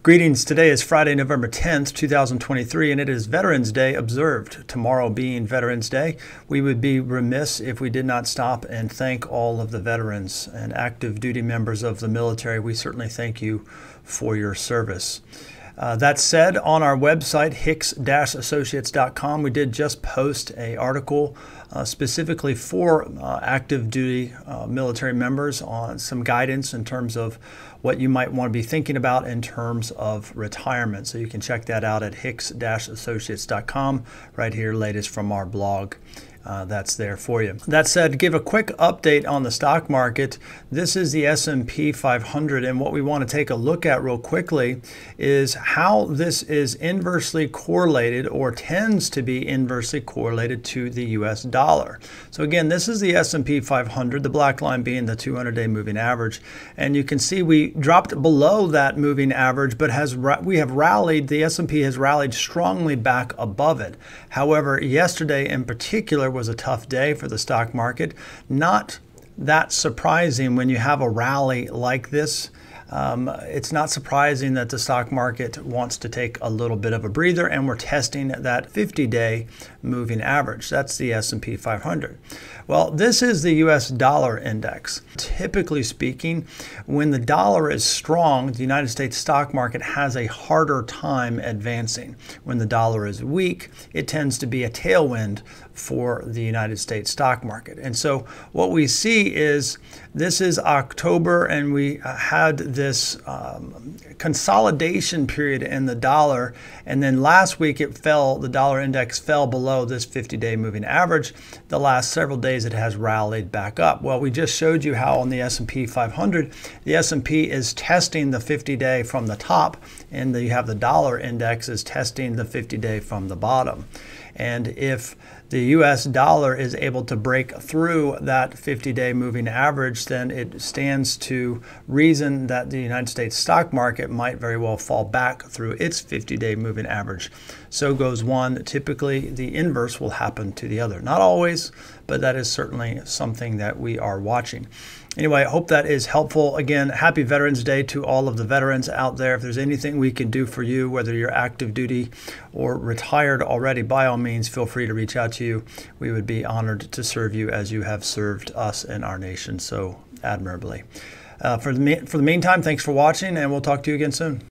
Greetings. Today is Friday, November 10th, 2023, and it is Veterans Day observed. Tomorrow being Veterans Day, we would be remiss if we did not stop and thank all of the veterans and active duty members of the military. We certainly thank you for your service. That said, on our website, Hicks-Associates.com, we did just post an article specifically for active duty military members on some guidance in terms of what you might want to be thinking about in terms of retirement. So you can check that out at Hicks-Associates.com right here, latest from our blog. That's there for you. That said, give a quick update on the stock market. This is the S&P 500, and what we want to take a look at real quickly is how this is inversely correlated or tends to be inversely correlated to the US dollar. So again, this is the S&P 500, the black line being the 200-day moving average, and you can see we dropped below that moving average, but we have rallied, the S&P has rallied strongly back above it. However, yesterday in particular was a tough day for the stock market. Not that surprising when you have a rally like this. It's not surprising that the stock market wants to take a little bit of a breather, and we're testing that 50-day moving average. That's the S&P 500. Well, this is the US dollar index. Typically speaking, when the dollar is strong, the United States stock market has a harder time advancing. When the dollar is weak, it tends to be a tailwind for the United States stock market. And so what we see is this is October, and we had this consolidation period in the dollar, and then last week it fell, the dollar index fell below this 50-day moving average. The last several days it has rallied back up. Well, we just showed you how on the S&P 500, the S&P is testing the 50-day from the top, and you have the dollar index is testing the 50-day from the bottom. And if the US dollar is able to break through that 50-day moving average, then it stands to reason that the United States stock market might very well fall back through its 50-day moving average. So goes one. Typically, the inverse will happen to the other. Not always, but that is certainly something that we are watching. Anyway, I hope that is helpful. Again, happy Veterans Day to all of the veterans out there. If there's anything we can do for you, whether you're active duty or retired already, by all means, feel free to reach out to you. We would be honored to serve you as you have served us and our nation so admirably. For the meantime, thanks for watching, and we'll talk to you again soon.